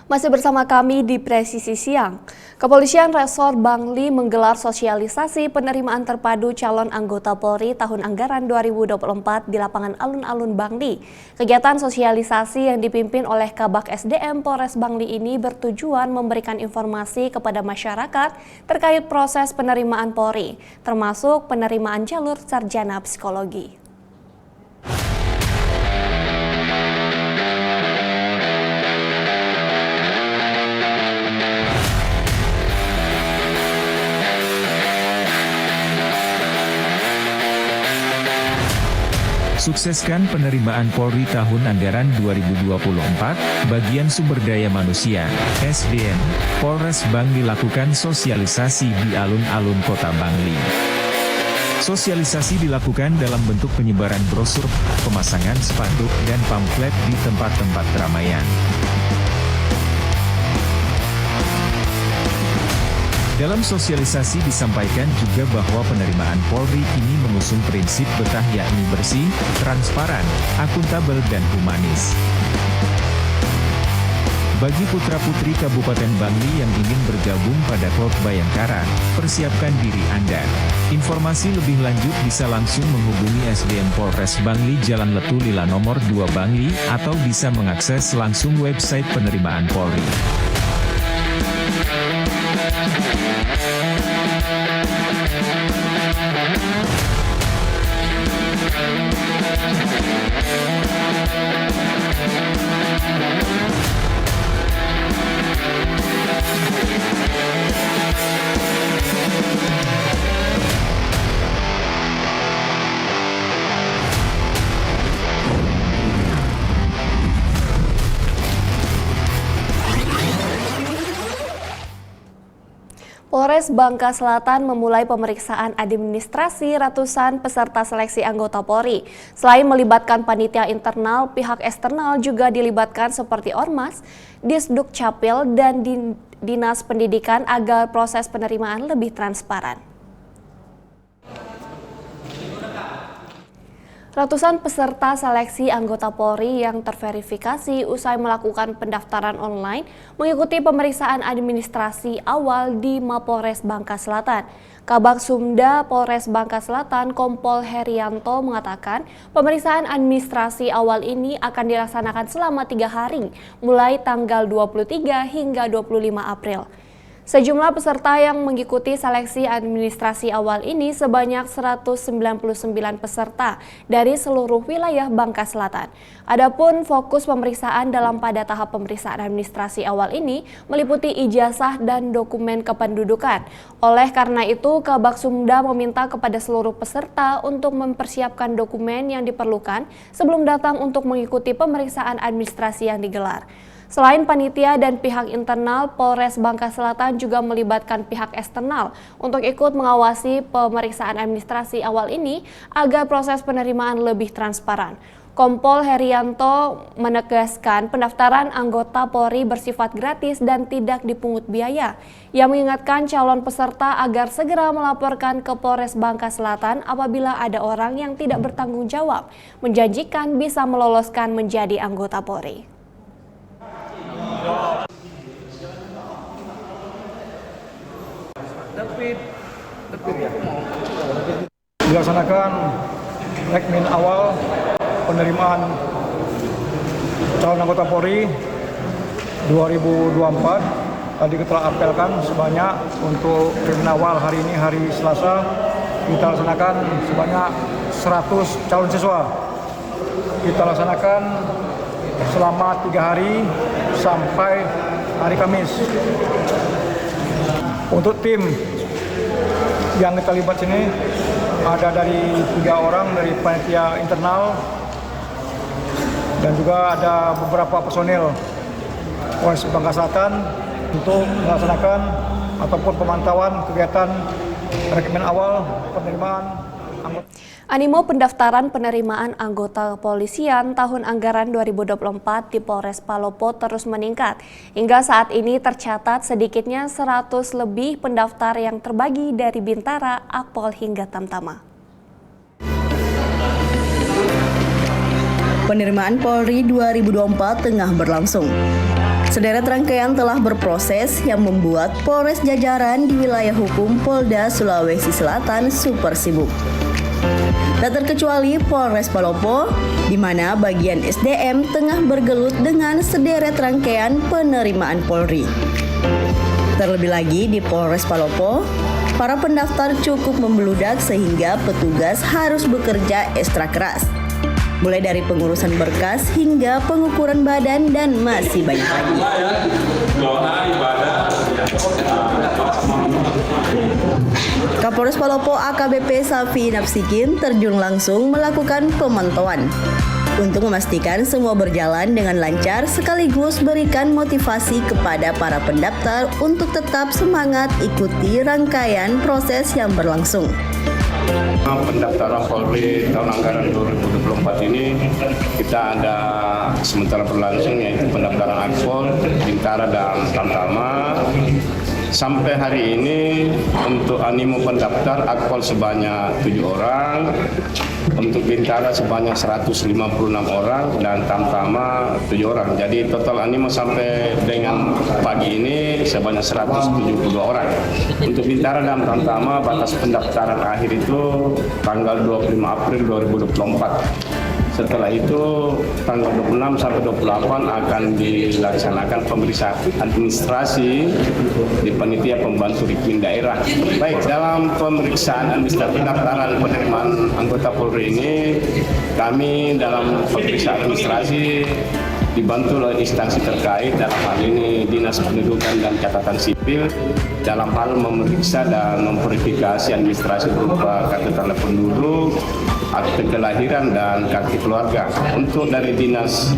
Masih bersama kami di Presisi Siang. Kepolisian Resor Bangli menggelar sosialisasi penerimaan terpadu calon anggota Polri tahun anggaran 2024 di lapangan alun-alun Bangli. Kegiatan sosialisasi yang dipimpin oleh Kabak SDM Polres Bangli ini bertujuan memberikan informasi kepada masyarakat terkait proses penerimaan Polri, termasuk penerimaan jalur sarjana psikologi. Sukseskan penerimaan Polri tahun anggaran 2024, bagian sumber daya manusia, SDM, Polres Bangli lakukan sosialisasi di alun-alun kota Bangli. Sosialisasi dilakukan dalam bentuk penyebaran brosur, pemasangan spanduk dan pamflet di tempat-tempat keramaian. Dalam sosialisasi disampaikan juga bahwa penerimaan Polri ini mengusung prinsip betah yakni bersih, transparan, akuntabel dan humanis. Bagi putra-putri Kabupaten Bangli yang ingin bergabung pada Klub Bayangkara, persiapkan diri Anda. Informasi lebih lanjut bisa langsung menghubungi SDM Polres Bangli Jalan Letu Lila nomor 2 Bangli atau bisa mengakses langsung website penerimaan Polri. Polres Bangka Selatan memulai pemeriksaan administrasi ratusan peserta seleksi anggota Polri. Selain melibatkan panitia internal, pihak eksternal juga dilibatkan seperti Ormas, Disduk Capil, dan Dinas Pendidikan agar proses penerimaan lebih transparan. Ratusan peserta seleksi anggota Polri yang terverifikasi usai melakukan pendaftaran online mengikuti pemeriksaan administrasi awal di Mapolres Bangka Selatan. Kabak Sumda Polres Bangka Selatan Kompol Herianto mengatakan pemeriksaan administrasi awal ini akan dilaksanakan selama 3 hari, mulai tanggal 23 hingga 25 April. Sejumlah peserta yang mengikuti seleksi administrasi awal ini sebanyak 199 peserta dari seluruh wilayah Bangka Selatan. Adapun fokus pemeriksaan pada tahap pemeriksaan administrasi awal ini meliputi ijazah dan dokumen kependudukan. Oleh karena itu, Kabak Sumda meminta kepada seluruh peserta untuk mempersiapkan dokumen yang diperlukan sebelum datang untuk mengikuti pemeriksaan administrasi yang digelar. Selain panitia dan pihak internal, Polres Bangka Selatan juga melibatkan pihak eksternal untuk ikut mengawasi pemeriksaan administrasi awal ini agar proses penerimaan lebih transparan. Kompol Herianto menegaskan pendaftaran anggota Polri bersifat gratis dan tidak dipungut biaya. Ia mengingatkan calon peserta agar segera melaporkan ke Polres Bangka Selatan apabila ada orang yang tidak bertanggung jawab, menjanjikan bisa meloloskan menjadi anggota Polri. Dilaksanakan rekmin awal penerimaan calon anggota Polri 2024. Tadi kita apelkan sebanyak untuk rekmin awal hari ini, hari Selasa, kita laksanakan sebanyak 100 calon siswa. Kita laksanakan selama 3 hari sampai hari Kamis. Untuk tim yang kita libat sini ada dari 3 orang dari panitia internal dan juga ada beberapa personil Polres Bangka Selatan untuk melaksanakan ataupun pemantauan kegiatan rekmen awal penerimaan anggota. Animo pendaftaran penerimaan anggota kepolisian tahun anggaran 2024 di Polres Palopo terus meningkat. Hingga saat ini tercatat sedikitnya 100 lebih pendaftar yang terbagi dari Bintara, Akpol hingga Tamtama. Penerimaan Polri 2024 tengah berlangsung. Sederet rangkaian telah berproses yang membuat Polres jajaran di wilayah hukum Polda Sulawesi Selatan super sibuk. Tak terkecuali Polres Palopo, di mana bagian SDM tengah bergelut dengan sederet rangkaian penerimaan Polri. Terlebih lagi di Polres Palopo, para pendaftar cukup membeludak sehingga petugas harus bekerja ekstra keras. Mulai dari pengurusan berkas hingga pengukuran badan dan masih banyak lagi. Kapolres Palopo AKBP Safi Nafsikin terjun langsung melakukan pemantauan untuk memastikan semua berjalan dengan lancar sekaligus berikan motivasi kepada para pendaftar untuk tetap semangat ikuti rangkaian proses yang berlangsung. Pendaftaran Polri tahun anggaran 2024 ini kita ada sementara berlangsung, yaitu pendaftaran Akpol, Bintara dan Tamtama. Sampai hari ini untuk animo pendaftar Akpol sebanyak 7 orang, untuk Bintara sebanyak 156 orang dan Tamtama 7 orang. Jadi total animo sampai dengan pagi ini sebanyak 172 orang. Untuk Bintara dan Tamtama batas pendaftaran akhir itu tanggal 25 April 2024. Setelah itu tanggal 26 sampai 28 akan dilaksanakan pemeriksaan administrasi di panitia pembantu Rikmin daerah. Baik, dalam pemeriksaan administrasi pendaftaran penerimaan anggota Polri ini, kami dalam pemeriksaan administrasi dibantu oleh instansi terkait, dalam hal ini Dinas Pendudukan dan Catatan Sipil, dalam hal memeriksa dan memverifikasi administrasi berupa kartu tanda penduduk, akte kelahiran dan kartu keluarga. Untuk dari Dinas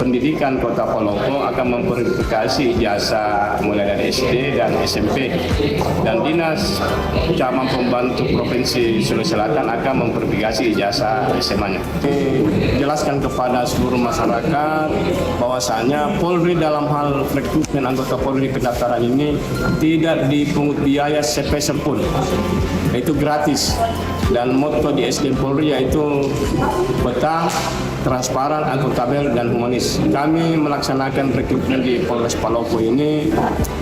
Pendidikan Kota Palopo akan memverifikasi ijazah mulai dari SD dan SMP, dan Dinas Cabang Pembantu Provinsi Sulawesi Selatan akan memverifikasi ijazah SMA-nya. Jelaskan kepada seluruh masyarakat bahwasanya Polri dalam hal rekrutmen anggota Polri pendaftaran ini tidak dipungut biaya sepeser pun, itu gratis. Dan motto di SDM Polri yaitu betah, transparan, akuntabel, dan humanis. Kami melaksanakan rekrutmen di Polres Palopo ini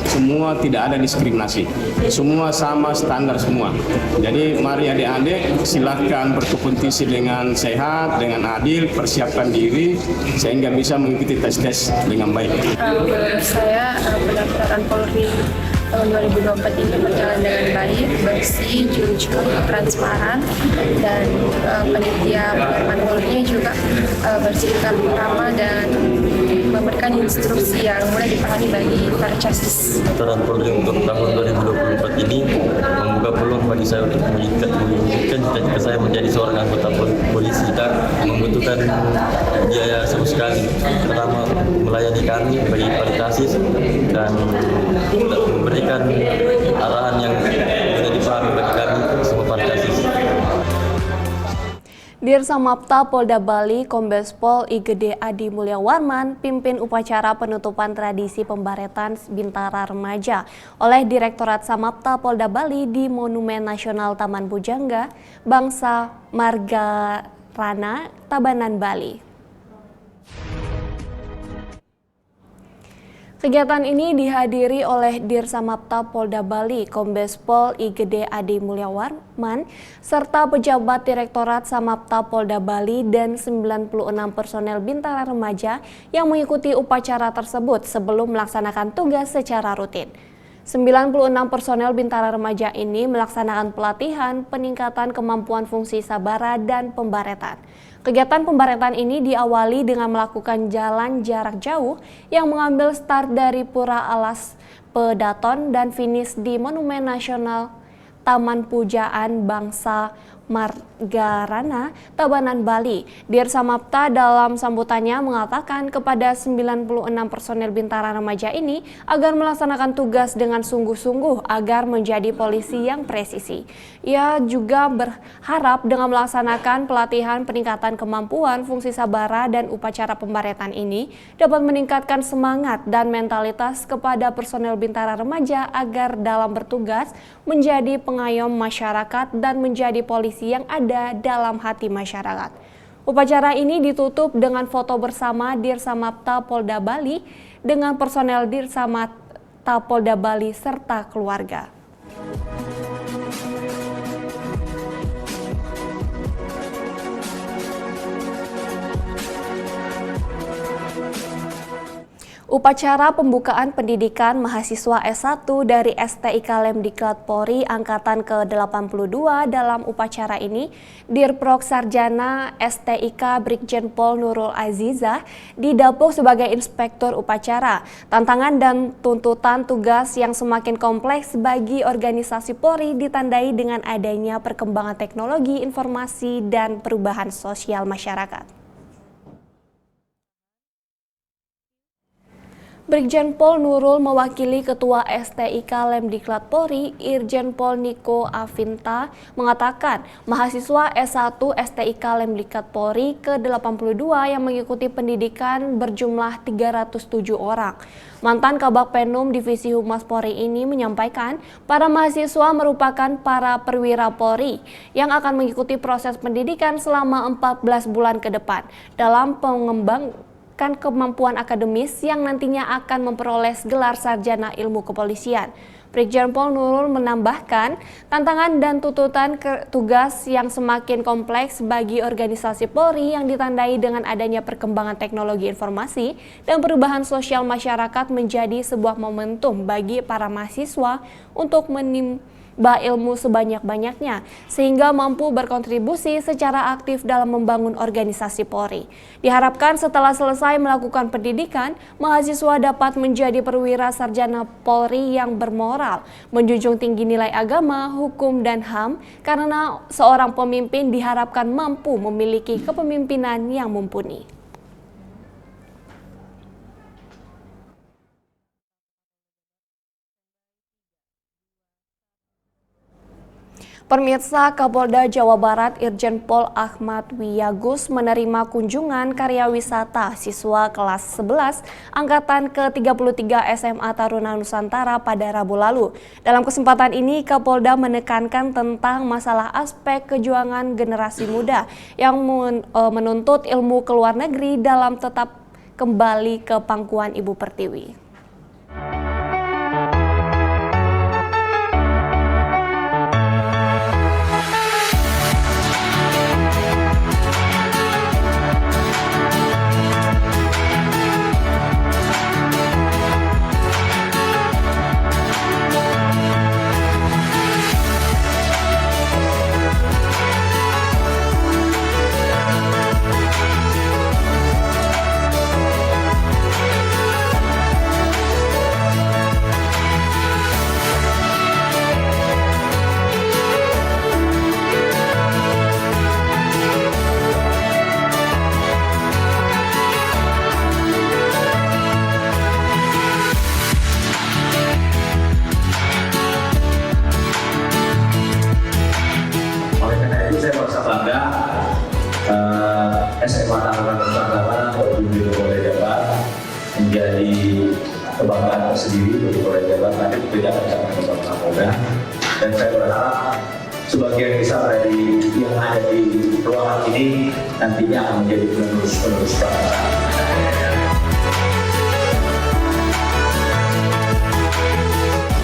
semua tidak ada diskriminasi, semua sama standar semua. Jadi mari adik-adik silahkan berkompetisi dengan sehat, dengan adil, persiapkan diri sehingga bisa mengikuti tes-tes dengan baik. Menurut saya pendaftaran Polri tahun 2024 ini berjalan dengan baik, bersih, jujur, transparan, dan panitia penerimaan Polri juga bersikap ramah dan memberikan instruksi yang mudah dipahami bagi para casis. Pendaftaran Polri untuk tahun 2024 ini membuka peluang bagi saya untuk mewujudkan cita-cita saya menjadi seorang anggota polisi, dan membutuhkan biaya sama sekali. Pertama, melayani kami bagi para casis dan memberikan arahan yang mudah dipahami bagi kami semua para casis. Dirsamapta Polda Bali Kombes Pol IGD Adi Mulyawarman pimpin upacara penutupan tradisi pembaretan Bintara Remaja oleh Direktorat Samapta Polda Bali di Monumen Nasional Taman Bujangga, Bangsa Margarana, Tabanan, Bali. Kegiatan ini dihadiri oleh Dirsamapta Polda Bali, Kombes Pol IGD Adi Mulyawarman, serta pejabat Direktorat Samapta Polda Bali dan 96 personel Bintara Remaja yang mengikuti upacara tersebut sebelum melaksanakan tugas secara rutin. 96 personel Bintara Remaja ini melaksanakan pelatihan peningkatan kemampuan fungsi sabara dan pembaretan. Kegiatan pembaretan ini diawali dengan melakukan jalan jarak jauh yang mengambil start dari Pura Alas Pedaton dan finish di Monumen Nasional Taman Pujaan Bangsa Margarana, Tabanan, Bali. Dirsamapta dalam sambutannya mengatakan kepada 96 personel Bintara Remaja ini agar melaksanakan tugas dengan sungguh-sungguh agar menjadi polisi yang presisi. Ia juga berharap dengan melaksanakan pelatihan peningkatan kemampuan fungsi sabara dan upacara pembaretan ini dapat meningkatkan semangat dan mentalitas kepada personel Bintara Remaja agar dalam bertugas menjadi pengayom masyarakat dan menjadi polisi yang ada dalam hati masyarakat. Upacara ini ditutup dengan foto bersama Dirsamapta Polda Bali dengan personel Dirsamata Polda Bali serta keluarga. Upacara pembukaan pendidikan mahasiswa S1 dari STIK Lemdiklat Polri Angkatan ke-82 dalam upacara ini, Dirprok Sarjana STIK Brigjen Pol Nurul Azizah didapuk sebagai inspektur upacara. Tantangan dan tuntutan tugas yang semakin kompleks bagi organisasi Polri ditandai dengan adanya perkembangan teknologi informasi dan perubahan sosial masyarakat. Brigjen Pol Nurul mewakili Ketua STIK Lemdiklat Polri, Irjen Pol Niko Afinta, mengatakan mahasiswa S1 STIK Lemdiklat Polri ke-82 yang mengikuti pendidikan berjumlah 307 orang. Mantan Kabag Penum Divisi Humas Polri ini menyampaikan para mahasiswa merupakan para perwira Polri yang akan mengikuti proses pendidikan selama 14 bulan ke depan dalam kemampuan akademis yang nantinya akan memperoleh gelar sarjana ilmu kepolisian. Brigjen Pol Nurul menambahkan, tantangan dan tuntutan tugas yang semakin kompleks bagi organisasi Polri yang ditandai dengan adanya perkembangan teknologi informasi dan perubahan sosial masyarakat menjadi sebuah momentum bagi para mahasiswa untuk menimba ilmu sebanyak-banyaknya sehingga mampu berkontribusi secara aktif dalam membangun organisasi Polri. Diharapkan setelah selesai melakukan pendidikan, mahasiswa dapat menjadi perwira sarjana Polri yang bermoral, menjunjung tinggi nilai agama, hukum, dan HAM karena seorang pemimpin diharapkan mampu memiliki kepemimpinan yang mumpuni. Pemirsa, Kapolda Jawa Barat Irjen Pol Ahmad Wiyagus menerima kunjungan karya wisata siswa kelas 11 Angkatan ke-33 SMA Taruna Nusantara pada Rabu lalu. Dalam kesempatan ini, Kapolda menekankan tentang masalah aspek kejuangan generasi muda yang menuntut ilmu ke luar negeri dalam tetap kembali ke pangkuan Ibu Pertiwi. SMA Taruna Nusantara di Polda Jabar menjadi kebanggaan tersendiri bagi Polda Jabar. Nanti tidak akan Bapak Kapolda, dan saya berharap sebagian besar dari yang ada di ruangan ini nantinya akan menjadi penerus bangsa.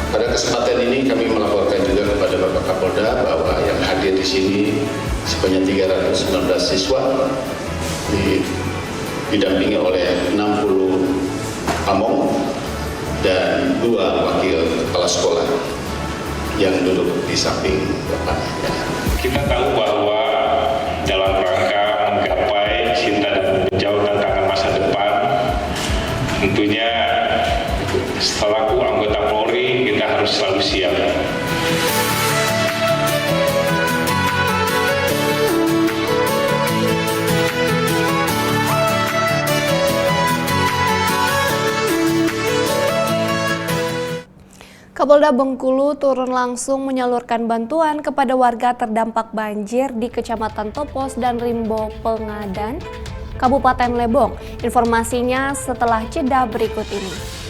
Pada kesempatan ini kami melaporkan juga kepada Bapak Kapolda bahwa yang hadir di sini sebanyak 319 siswa didampingi oleh 60 pamong dan 2 wakil kepala sekolah yang duduk di samping Bapak. Kita tahu bahwa dalam rangka menggapai cinta dan menjauh tantangan masa depan, tentunya selaku anggota Polri kita harus selalu siap. Kapolda Bengkulu turun langsung menyalurkan bantuan kepada warga terdampak banjir di Kecamatan Topos dan Rimbo Pengadan, Kabupaten Lebong. Informasinya setelah jeda berikut ini.